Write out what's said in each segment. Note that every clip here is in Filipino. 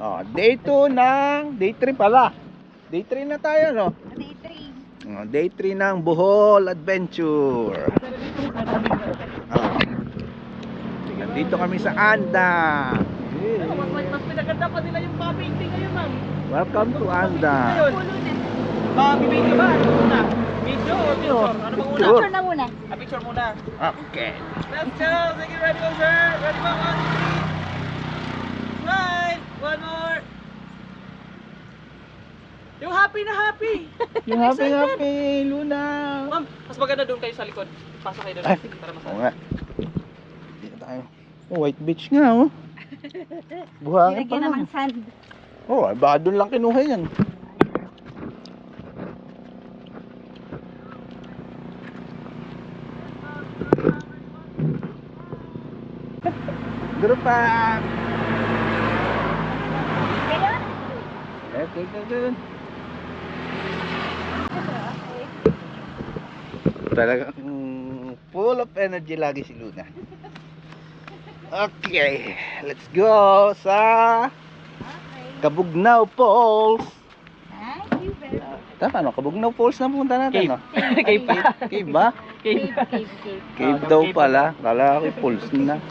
Oh, day 2 ng day 3 pala. Day 3 na tayo, no? Day 3. Oh, day 3 ng Bohol Adventure. Oh. Nandito kami sa Anda. Mas pinaganda pa nila yung painting ngayon, ma'am. Welcome to Anda. Pulo na. Video ba? Ano muna? Video or picture? Ano bang una? Picture. Picture na muna. Picture muna. Okay. Let's go! Sige, ready go, sir! Ready ba? 1, 2, 3. Smile! One more! Yung happy na happy! Yung happy Luna. Ma'am, mas maganda doon kayo sa likod. Pasok kayo doon. Ay. Para Oo masaya. nga. Dito tayo. Oh, White Beach nga, oh. Buhangin pa Nilagyan lang. naman sand. Oh, baka doon lang kinuha yan. Grupa. Kaya? Okay. Talagang full of energy lagi si Luna. Okay, let's go sa Okay. Cabugnaw Falls. Thank you very much. Tama, no? Cabugnaw Falls na punta natin, no? Cave pa. Cave ba? Cave. Cave daw pala. Kala ko falls na.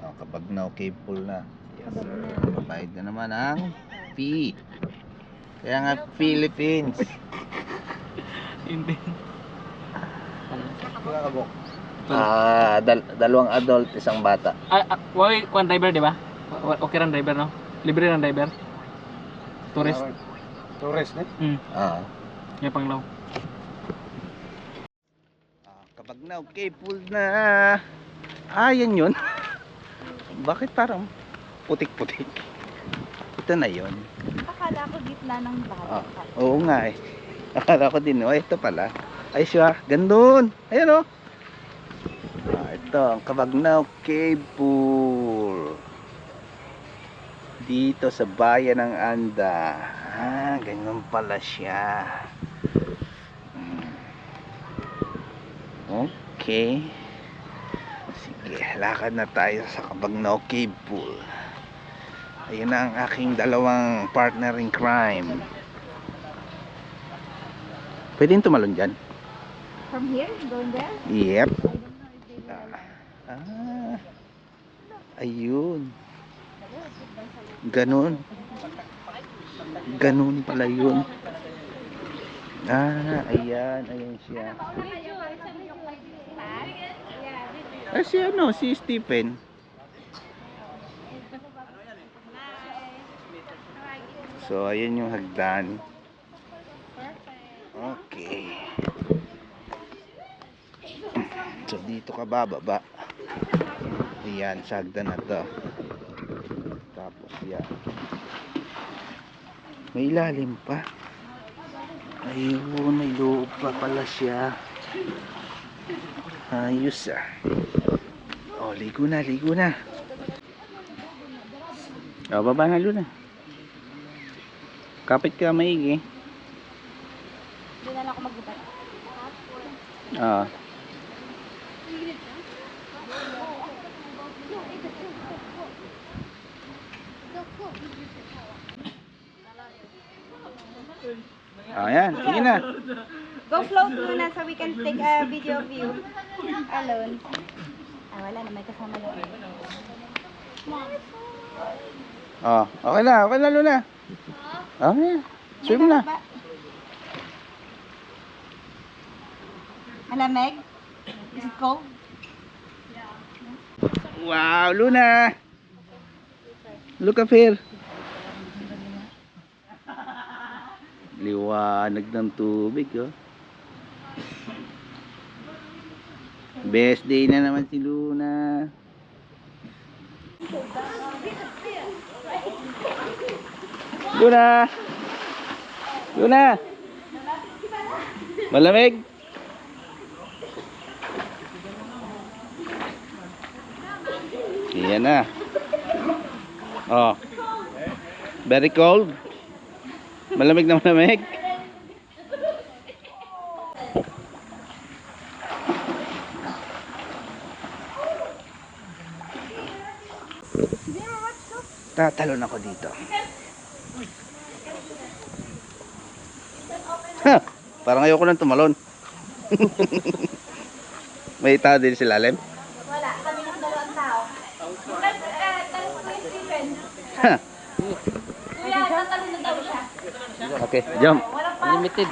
Oh, Cabugnaw Cave Pool na. Yes, sir. Babayad na naman ang fee. Kaya nga Philippines. Hindi. Dalawang adult, isang bata. Why, kuan driver, di ba? Okay ran driver, no? Libre ran driver. Tourist. Tourist, ne? Ah. Yung panglaw. Cabugnaw Cave Pool na. Yan yun. Bakit parang putik-putik? Ito na yun. Akala ko gitna ng bahay. Oo nga eh. Akala ko din, ito pala. Ay siya, gandun. Ayan oh. Ito, ang Cabugnaw Cave Pool. Dito sa bayan ng Anda. Ganyan pala siya. Okay. Sige, lakad na tayo sa Cabugnaw Cave Pool. Ayun na ang aking dalawang partner in crime. Pwede yung tumalon dyan? From here, going there? Yep. I don't know if they will allow. Ayun. Ganun. Ganun pala yun. Ayan siya. Si Stephen. So, ayan yung hagdan. Okay. So, dito ka bababa. Ayan, sa hagdan na to. Tapos, yan. May ilalim pa. Ayun, may loob pa pala siya. Ayos ah. Oh, ligo na. Oh, baba na Luna. Kapit ka maigi. Doon na lang ako magbubat. Ah. Ayan, sige na. Go float muna so we can take a video of you. Alone. Wala na, may kasama doon. Oh, okay na Luna. Okay. Swim na. Malamig? Is it cold? Wow, Luna. Look up here. Liwanag ng tubig, oh. Best day na naman si Luna. Luna. Malamig. Iyan na. Oh. Very cold. Malamig na malamig. Tatalon ako dito. Ha! Parang ayoko nang tumalon. May tao din sa ilalim? Wala, kami ng dalawang tao. Tanong ko yung Steven. Ha! Kuya, tatalon na daw siya. Okay, jump. Walang pa. Limited.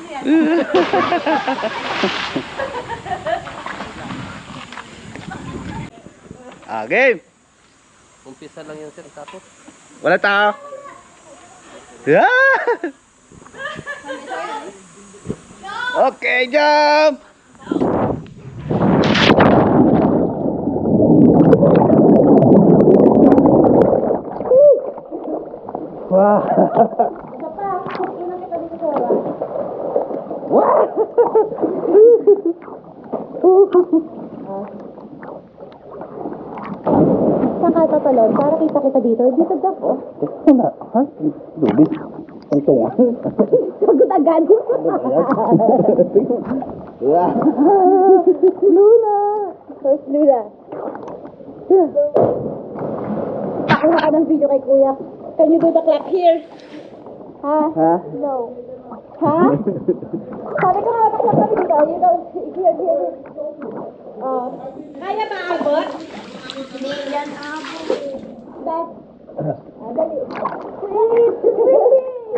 Game! Umpisa lang yung sir, tapos. Wala tao. Yeah! Okay, jump! Wow! Saan ka tatalon? Para kita dito. Dito daw po. Wala. Ha? Lubis. Ang tunga. Sagot agad. Yeah. Luna. First Luna. Pakuna ka ng video kay kuya. Can you do the clap here? Ha? Ha? No. Ha? Sabi ko nga, clap kami dito. You know, here. Oh. Kaya ba abot? Hindi yan abot. That. Dali.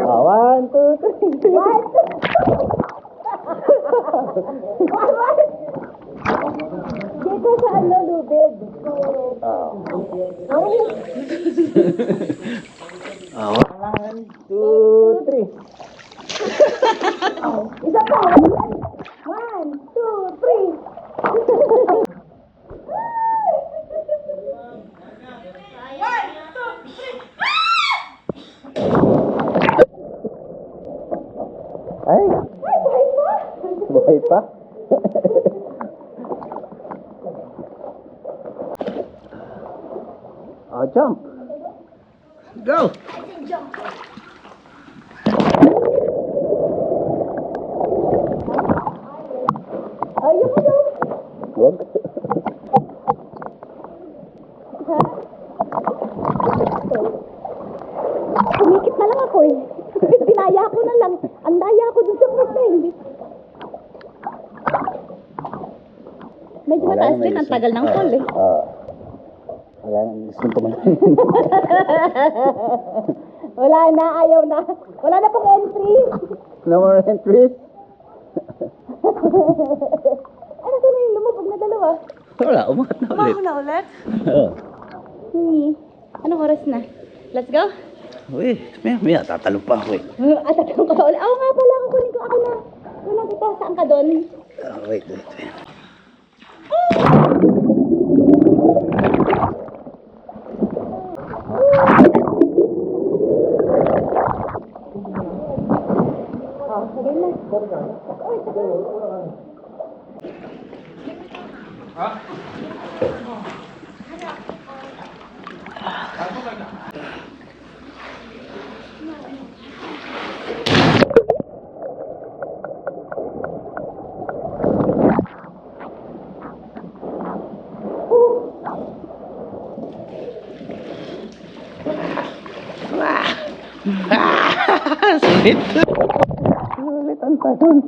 One, two, three. What? Dito sa ano, lubid. One, two, three. Isa pa. 1, 2, 3. Ay! Buhay pa? Oh, jump! Go! Ayoko daw. Wag. Kumikit na lang ako eh. Dinaya ko na lang. Ang daya ko dun sa first na hindi. Medyo mataas din. Ang tagal ng fall eh. Wala nang gusto tumalon. Wala na, ayaw na. Wala na pong entry. No more entries? Ano saan na yung lumabog na dalawa? Wala, umangat na ulit. na ulit? Oo. Anong oras na? Let's go? Uy, maya, tatalong pa ako eh. At tatanong ka pa ulit. Oo nga pala, kukunin ko ako na. Kunan kita, saan ka doon? Wait. Oh, sige na. Sulit. Sulit ang talon.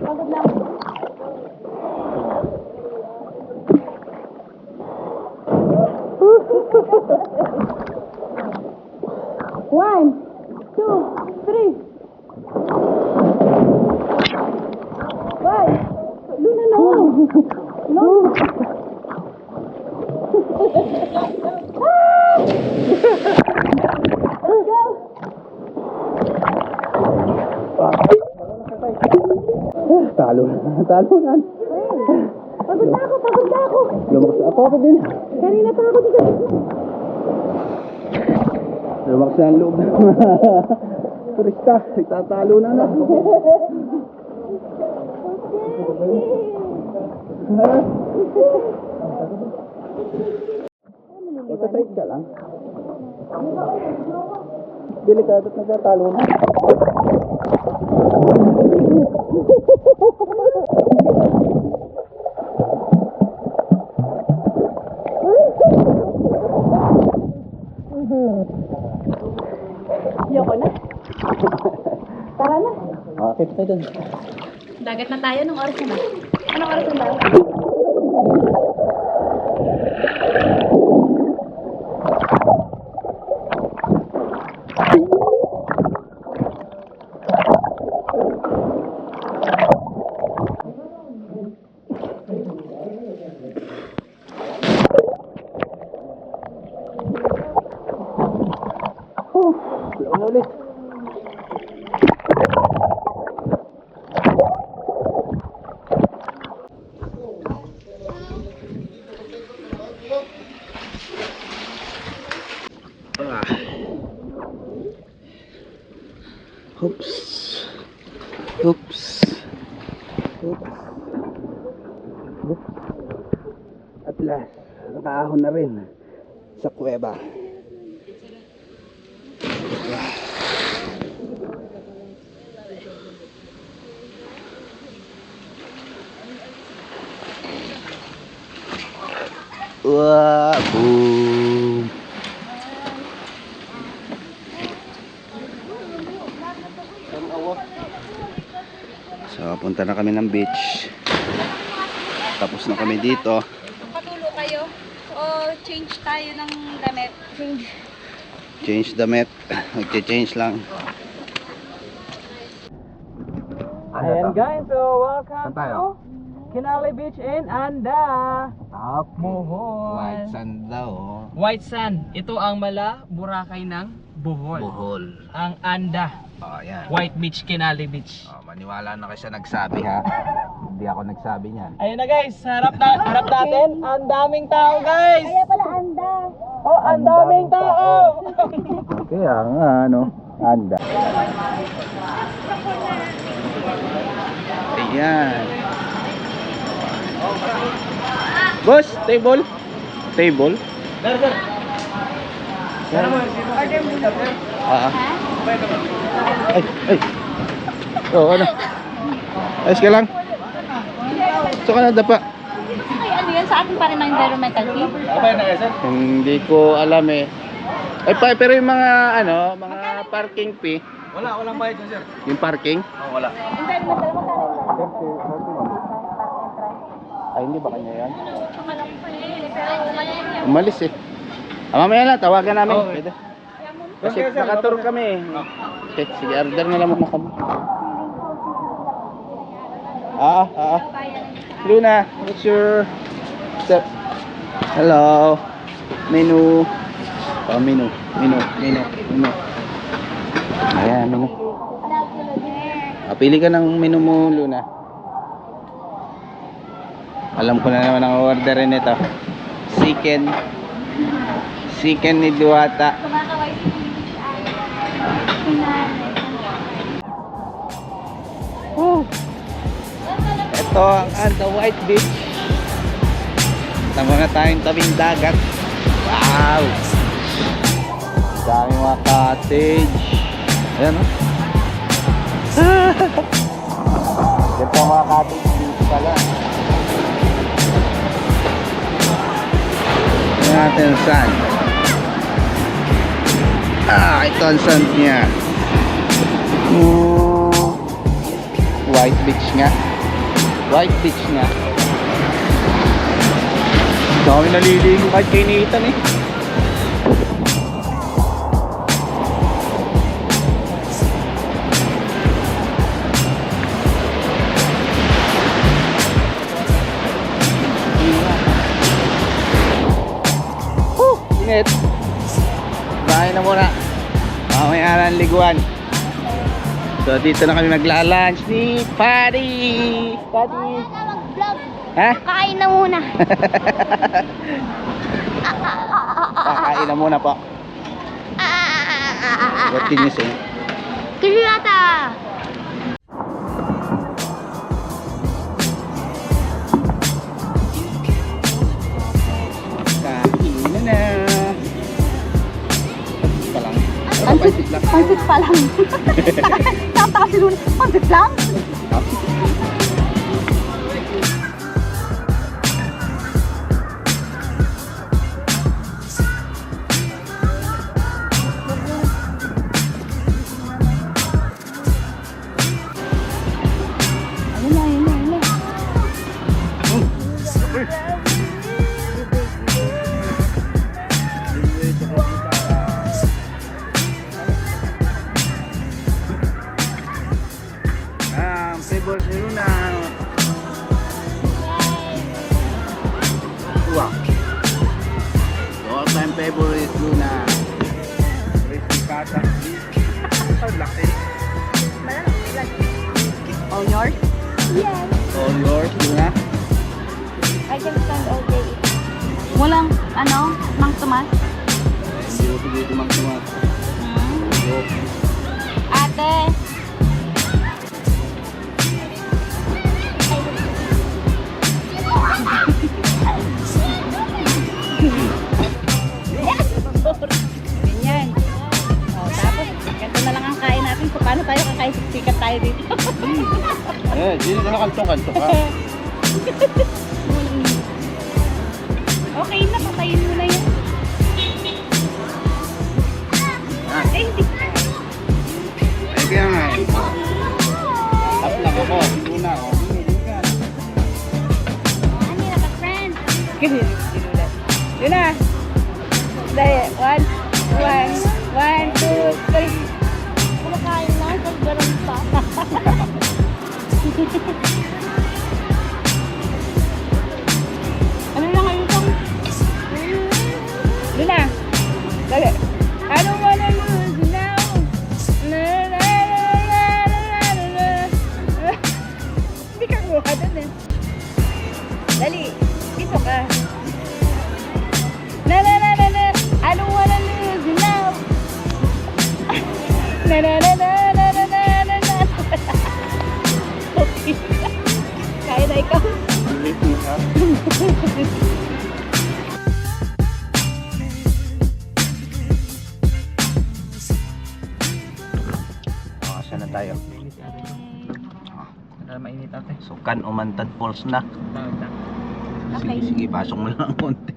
Pagod lang. One, two, three. Why? Luna, no. No. Let's go. Talo na. Pagod na ako. Lumakas ako din. Kanina pa ako dito. Lumakas na ang loob ng mga turista. Nagtatalo na na. Masasayit ka lang. Delikado at nagtatalo na. Yoko na. Tara na. Okay, tayo dun. Dagat na tayo. Anong oras na? Anong oras na? Ano ulit? Oops. Oops. Oops. At last, nakaahon na rin sa kuweba. Wah, boom. So, punta na kami ng beach. Tapos na kami dito. Patulo kayo. O change tayo ng damit. Change damit. Magche-change lang. Ayan guys, so welcome Saan tayo? to Kinali Beach in Anda. Bohol. White sand daw. White sand. Ito ang mala Boracay ng Bohol. Bohol. Ang Anda. Oh, yan. White Beach, Kinali Beach. Oh, maniwala na kayo sa nagsabi ha. Hindi ako nagsabi niyan. Ayun na guys, harap natin. Ang daming tao guys. Kaya pala anda. Oh, ang daming tao. Kaya nga, ano, anda. Ayan. Boss, table? Table? Ah. Ay. Oh, ano? Ayos ka lang? So ka na dapa? Ay, ano yan? Sa atin pa rin ang environmental fee? Hindi ko alam eh. Ay, pero yung mga, ano, mga parking fee. Walang bayad dyan, sir. Yung parking? Oh, wala. Environmental, magkano? Ay, hindi ba kanya yan? Umalis eh. Mamaya lang, tawagan namin. Okay. Pwede. Kasi nakatur kami eh. Okay, sige, order na lang muna kami. Luna, what's your step? Hello. Menu. Oh, menu. Ayan, menu. Pili ka ng menu mo, Luna. Alam ko na naman ang orderin nito. Chicken ni Duwata. Ito ang Anda White Beach. Tama na tayong tabing dagat. Wow! Daming mga cottage. Ayan o. Ito ang mga cottage dito pala. Tingnan natin ang sand. Ito ang sand niya. White beach nga. Dami naliligo kahit kainitan eh. Init. Bahay na muna. Mamaya na liguan. So dito na kami magla-lunch ni Paddy. Mag-vlog. Ha? Kain na muna. Kakain na muna po. What can you say? Kiriyata! Kain na. Pa lang. Pansit lang. Pansit pa lang. Tama si Luna. Pansit lang? Ayun na. Favorite ni Luna. Wow. All time favorite Luna. Crispy pata. Ang laki. All yours? Yes. All yours, Luna. I can stand all day. Walang, Mang Tomas? Hindi ko pwede tumang-tumang. Ate! Ganyan. O, tapos, ganito na lang ang kain natin. So, paano tayo kakain? Sikat tayo dito. Sino ka nakantong-kanto ka? Okay na, patayin mo na yan. Eh, hindi. Ay, kaya nga. Tap lang ako. Luna ako. Ano yung naka-friend? Yun na. Dali, 1, 2, 3. Kumakain na, nagbaran pa. Ano na ngayon itong? Yun na. Dali. I don't wanna lose you now. Hindi ka kuha dun eh. Dali. Dito ka. Na. I don't wanna lose you now. Na. Okay. Kaya na ikaw. Saan na tayo? Para mainit ate. So, Can Umantad Falls na. Okay. Sige, pasok mo lang ang konti.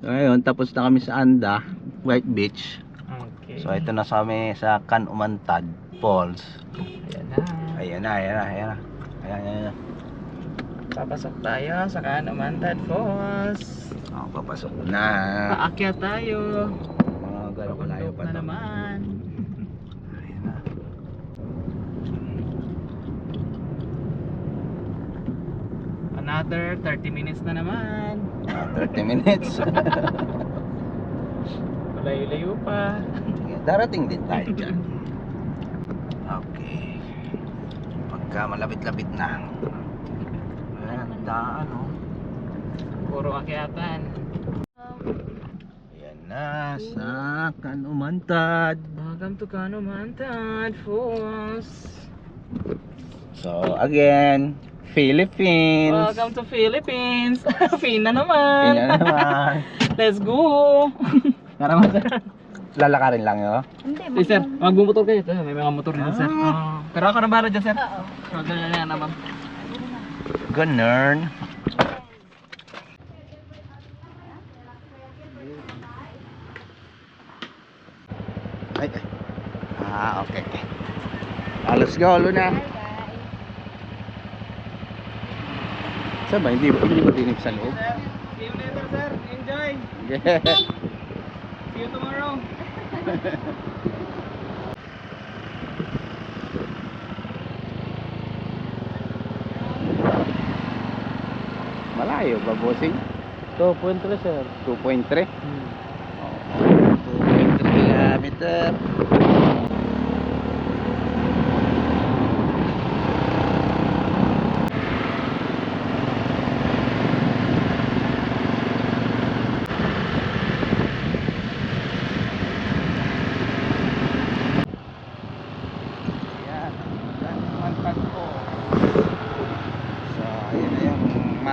So, ngayon, tapos na kami sa Anda, White Beach. Okay. So, ito na kami sa Can Umantad Falls. Ayan na. Ayan na. Papasok tayo sa Can Umantad Falls. Papasok na. Paakyat tayo. Mga gano'n kalayo pa na to. naman. Ayan na. Another 30 minutes na naman. 30 minutes. Malayo-layo pa. Darating din tayo dyan. Okay. Pagka malapit-lapit na. Ayan, daan oh. Puro akyatan. Ayan na sa Can Umantad. Welcome to Can Umantad Falls. So again, Philippines. Welcome to Philippines. Pina naman. Tingnan naman. Let's go. Para mas Lalakarin lang yun. Hindi, sir, magbumotor kayo. Ito, may mga motor dito, sir. Pero ako na bahala dyan, sir. Oo. So, ganyan yan naman. Ganun. Ay. Okay. Let's go, Luna. Saan ba? Hindi ba dinig sa loob? Sir, see you later, sir. Enjoy. Yeah. See you tomorrow. Malayo ba, bossing? 2.3, sir. 2.3? 2.3 kilometer.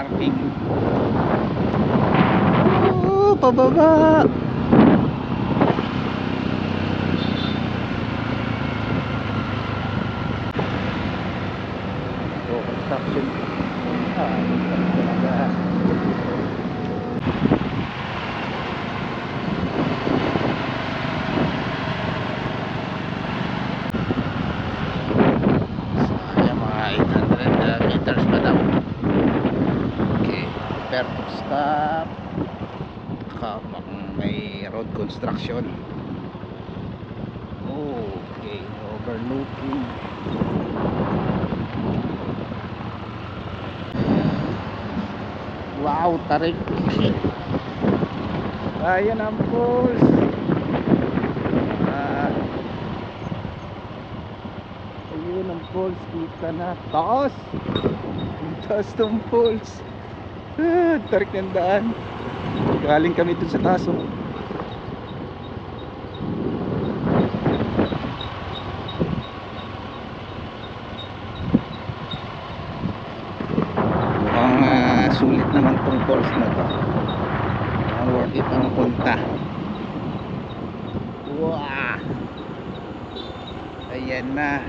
parking. Oh, pababa. Oh, construction. Talaga. Ayan, mga 800 meters pa daw. Okay, prepare to stop. May road construction. Okay, overlooking. Wow, tarik. Ayan ang falls. Ayun ang falls, kita na. Taas! Taas ng falls. Tarik ng daan. Galing kami dun sa taas. Mukhang sulit naman tong falls na to. Worth it ang punta. Wow! Ayan na.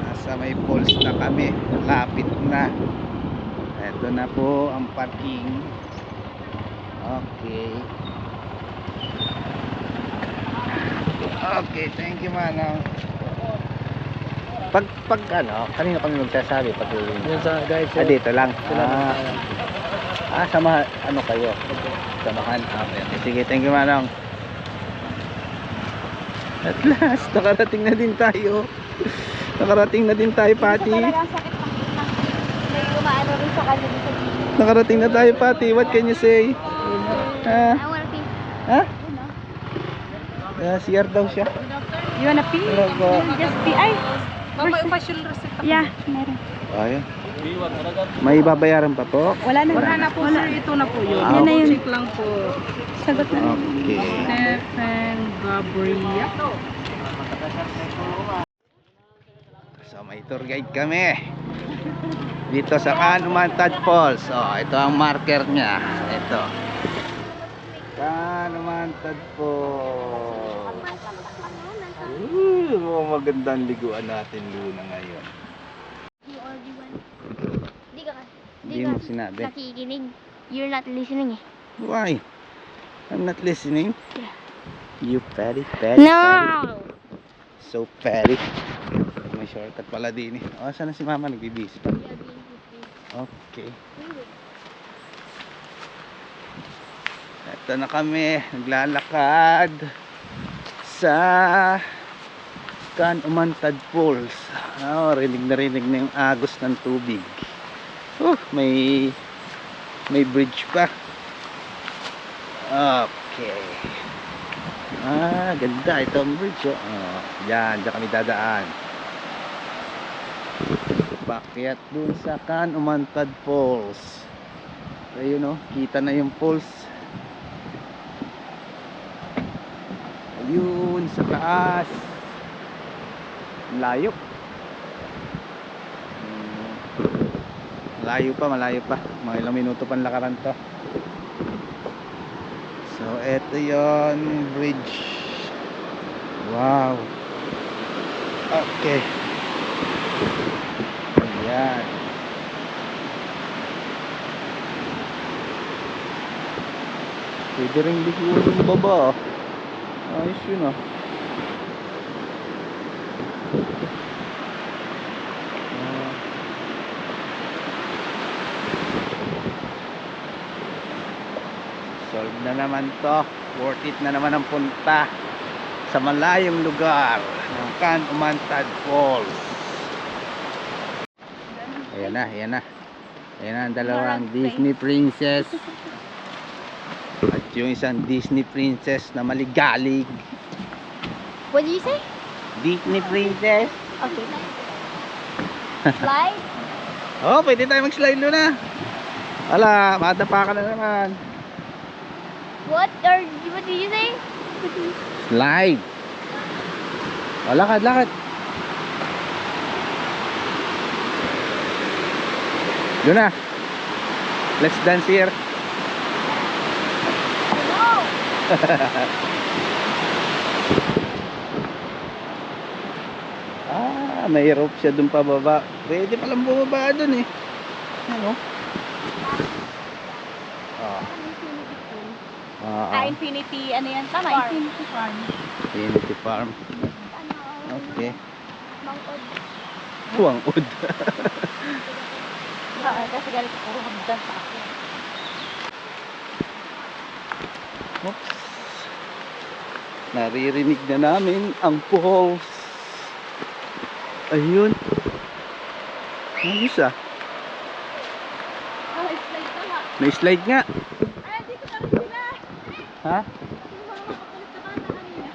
Nasa may falls na kami. Lapit na. Ito na po ang parking. Okay. Okay, thank you, Manong. Pag ano, kanino kami magsasabi pag Yun sa guys. dito lang. Sila na. Samahan, ano kayo? Samahan. Okay. Sige, thank you, Manong. At last, nakarating na din tayo. Nakarating na din tayo, Pati. Talaga ang sakit ng utang. May umaano rin sa kanya dito. Nakarating na tayo, Pati. What can you say? I wanna pee. Ha? CR daw siya. You wanna pee? Hello po. Just pee. Ay! Mama, facial receipt. Yeah, meron. Ayun. May babayaran pa po? Wala na. Wala na po sir, ito na po yun. Ah, Yan na yun. Check lang po. Sagot na. Okay. Stephen Gabriel. So may tour guide kami dito sa Canumantad Falls. Ito ang marker niya. Ito Canumantad Falls. Magandang liguan natin Luna ngayon. Hindi mo sinabi. Nakikinig. You're not listening eh. Why? I'm not listening. Yeah. You petty, petty, petty. No! So petty. May shortcut pala din eh. Saan na si Mama? Nagbibisi pa. Okay. Ito na kami. Naglalakad sa Canumantad Falls. Rinig na yung agos ng tubig. May bridge pa. Okay. Ganda ito ang bridge. Diyan kami dadaan. Pakyat dun sa Canumantad Falls. Ayun kita na yung falls. Ayun sa taas. Layo. Malayo pa. Mga ilang minuto pang lakaran to. So eto yon bridge. Wow. Okay. Ayan. Pwede rin liguan yung baba. Ayos yun solve na naman to. Worth it na naman ang punta sa malayong lugar ng Canumantad Falls. Ayan na ang dalawang Disney princess at yung isang Disney princess na maligalig. What did you say? Disney princess. Okay. Slide? Pwede tayo mag-slide na. Wala, madapa ka na naman. What did you say? Slide. Lakad. Doon na. Let's dance here. May rope siya dun pababa. Pwede palang bumaba dun eh. Ano? Infinity, ano yan? Tama, Infinity Farm. Infinity Farm. Okay. Mangod. Buwangod. Kasi galit ko, puro hagdan sa akin. Oops. Naririnig na namin ang falls. Ayun. Ayos ah. Slide ka nga. May slide nga. Ay, dito na rin sila. Ha? Kasi wala makakulit sa bata kanina.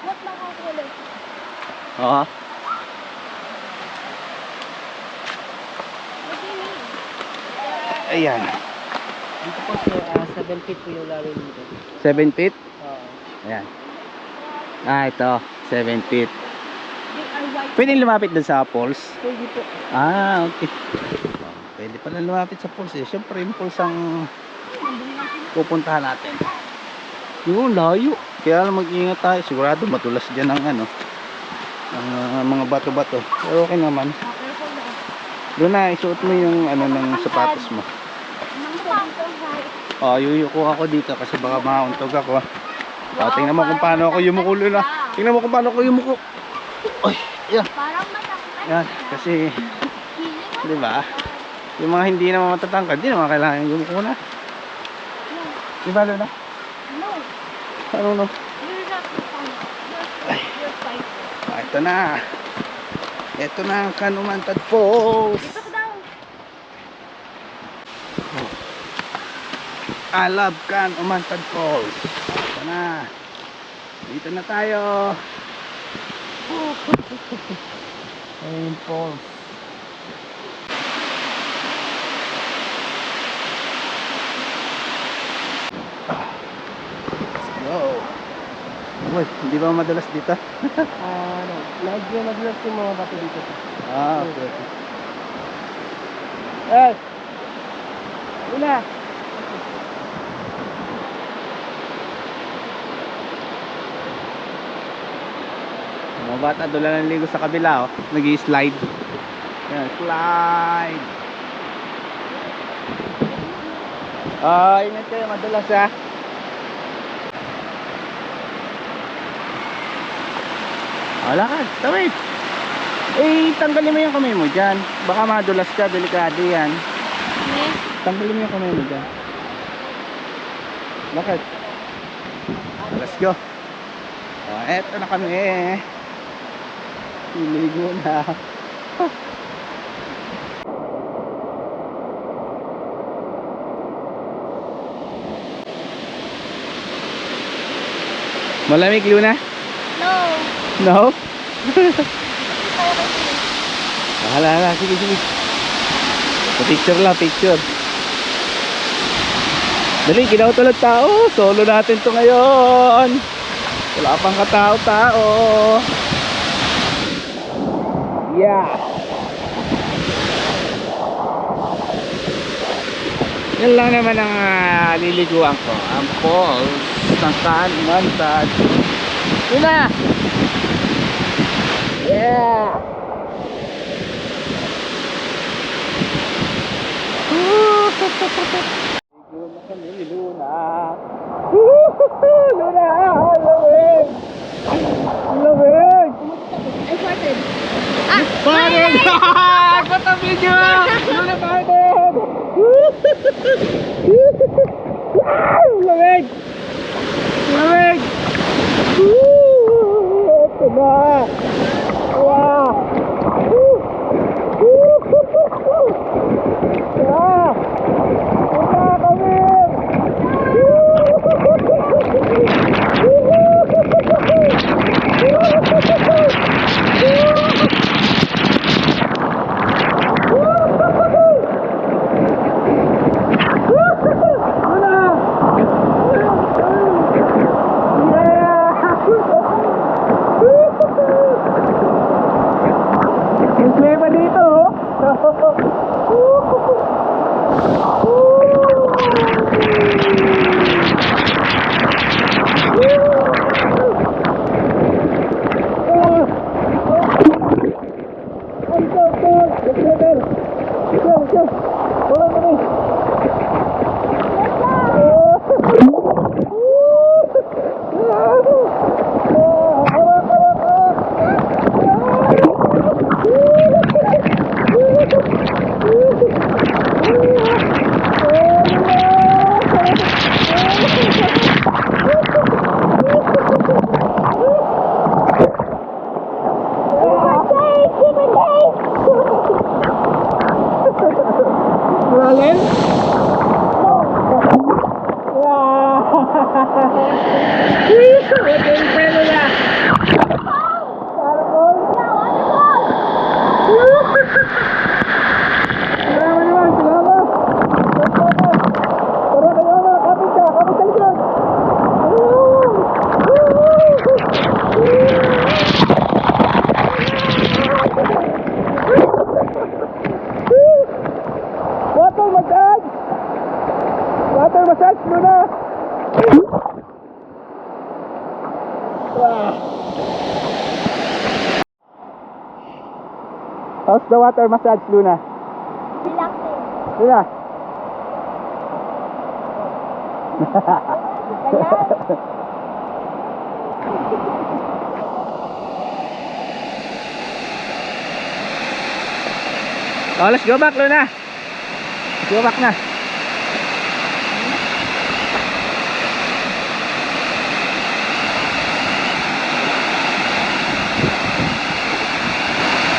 What makakulit? Oo. Ayan. Dito po sa 7 feet po yung lalim dito. 7 feet? Oo. Ayan. Ito. 7 feet. They are white. Pwede lumapit dun sa falls? Pwede po. Okay. Pwede pala lumapit sa falls eh. Siyempre yung falls ang pupuntahan natin. Yung layo. Kaya lang mag-ingat tayo. Sigurado matulas dyan ang ano. Ang mga bato-bato. Pero okay naman. Careful na. Doon na, isuot mo yung ano ng sapatos mo. Yuyuko ako dito kasi baka mauntog ako. Tingnan mo kung paano ako yumuko na. Tingnan mo kung paano ako yumuko. Ay, yan. Parang matangkad. Yan, kasi, di ba? Yung mga hindi naman matatangkad, di naman kailangan yumuko na. Di ba, Luna? No. Ano, no? You're not You're fighting. Ito na. Ito na ang Kanumantad Falls. Dito ka daw. I love Kanumantad Falls. Ito na. Dito na tayo. Ayun falls. Let's go. Uy, hindi ba madalas dito? Medyo madalas yung mga bato dito. Okay. Hey! Una! Mga bata doon lang naligo sa kabila oh. Nag-i-slide. Yan, slide. Ingat kayo madalas ha. Lakad, tawid. Tanggalin mo yung kamay mo dyan. Baka madulas ka, delikado yan. Tanggalin mo yung kamay mo dyan. Lakad. Let's go. Eto na kami. Iligo na. Malamig, Luna? No. No? Hala, sige. Picture lang, picture. Dali, ginawtulad tao. Solo natin to ngayon. Wala pang katao-tao. Yeah. Yan lang naman ang liliguan ko. Ang falls ng Kanumantad. Yun na. Yeah. Luna. Luna, lamig. Lamig. I farted. Farted. Got the video. Luna farted. Lamig. Lamig. Ito na. Wow. May pa dito. Water massage muna. How's the water massage, Luna? Relaxing. Luna? Oh, let's go back, Luna. Let's go back na.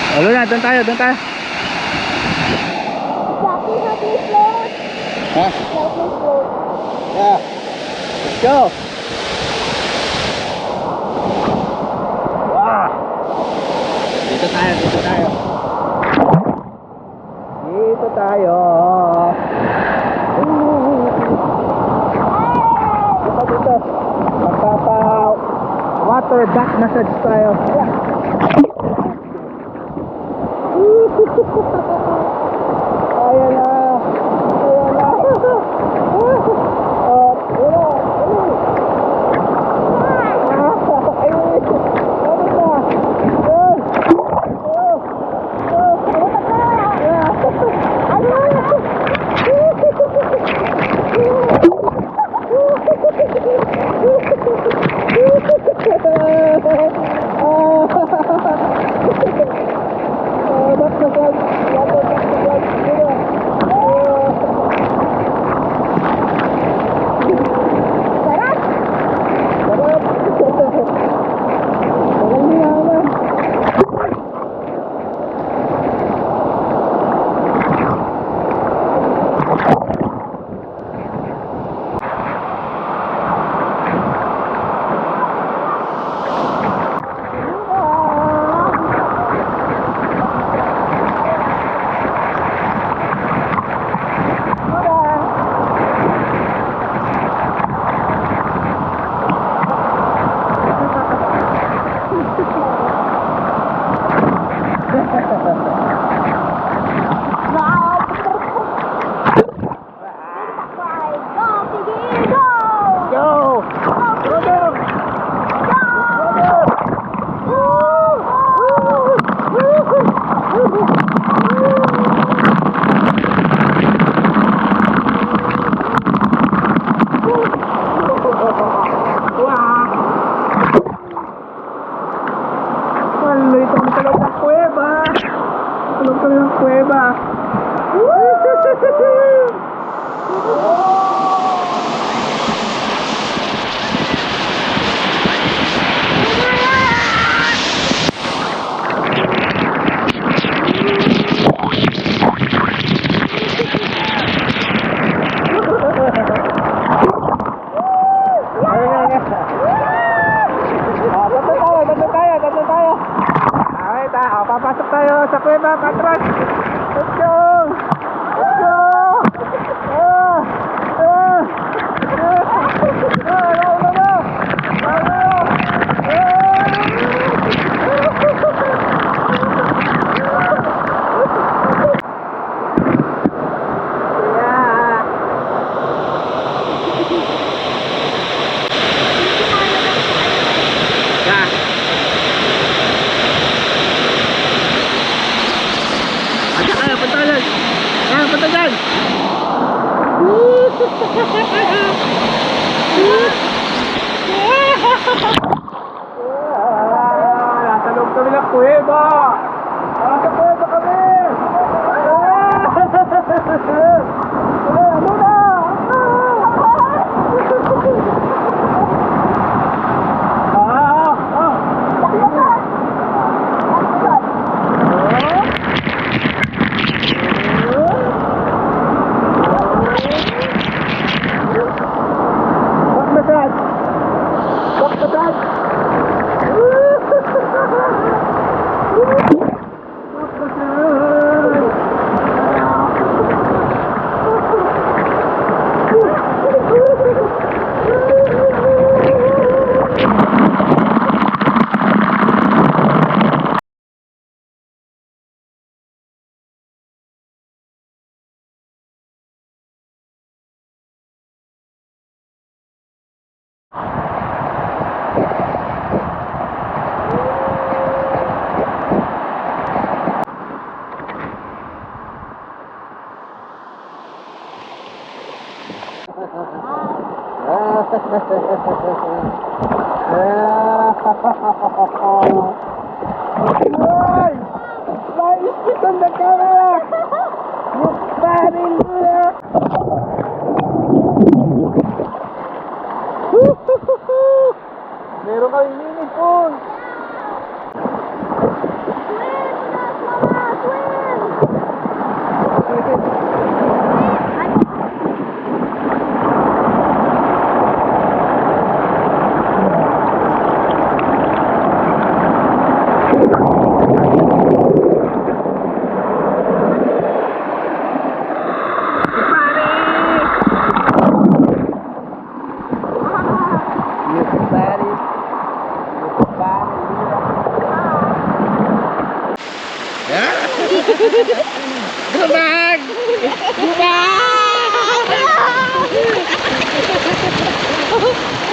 Oh, Luna, doon tayo, doon tayo. Jackie, help me float. Ha? Help me float. Yeah. Let's go. Wow. Dito tayo, dito tayo. Dito tayo. Dito, dito. Magpapa water back massage tayo. Ayan na. Ayan na. Oh, wala. Papasok tayo sa kuweba, patras. Let's go! Let's go! Nasa loob kami ng kuweba. Nasa kuweba kami. Ano na? Back massage. Why? Why is it on the camera? You fatty loser! Meron kami minipon! Drumag!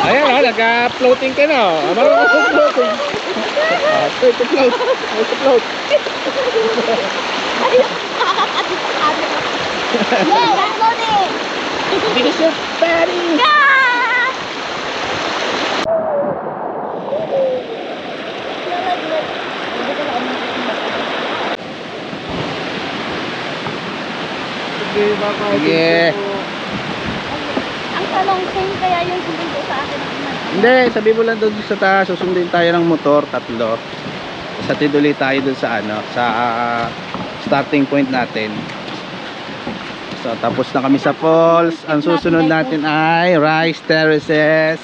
Ayan o, nagka-floating ka na o. Marunong ko floating. Try to float. Try to float. Yeah, I'm floating. Finish your fatty! Sige. Ang tanong, same kaya yung sumunod sa akin ng ina. Hindi, sabi mo lang doon sa taas, susundin tayo ng motor, 3. Sa tiduli tayo doon sa ano, sa starting point natin. So, tapos na kami sa falls. Ang susunod natin ay Rice Terraces.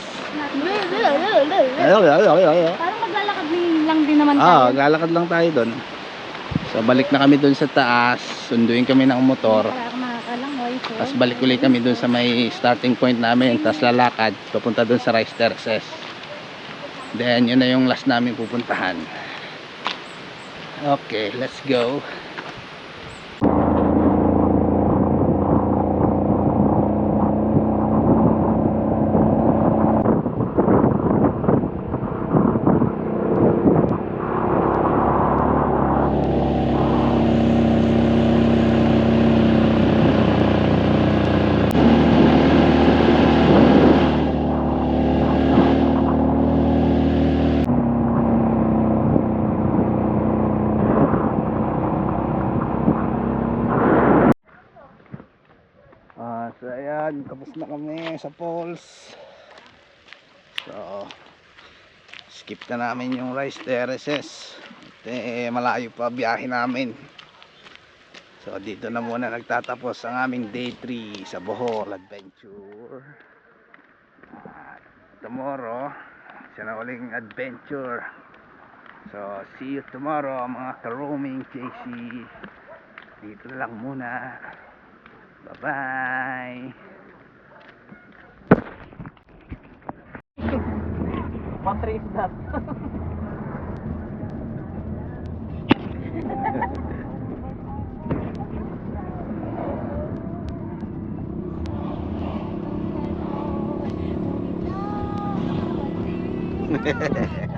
Parang maglalakad lang din naman tayo. Lalakad lang tayo doon. So, balik na kami doon sa taas. Sunduin kami ng motor. Para ako makakalangoy. So. Tapos balik ulit kami doon sa may starting point namin. Tapos lalakad, papunta doon sa Rice Terraces. Then, yun na yung last namin pupuntahan. Okay, let's go. So ayan, tapos na kami sa falls. So skip na namin yung Rice Terraces. Malayo pa biyahe namin. So dito na muna nagtatapos ang aming day 3 sa Bohol Adventure. Tomorrow siya na uling adventure. So see you tomorrow mga ka-roaming JC. Dito na lang muna. Bye-bye. What tree is that? Hehehe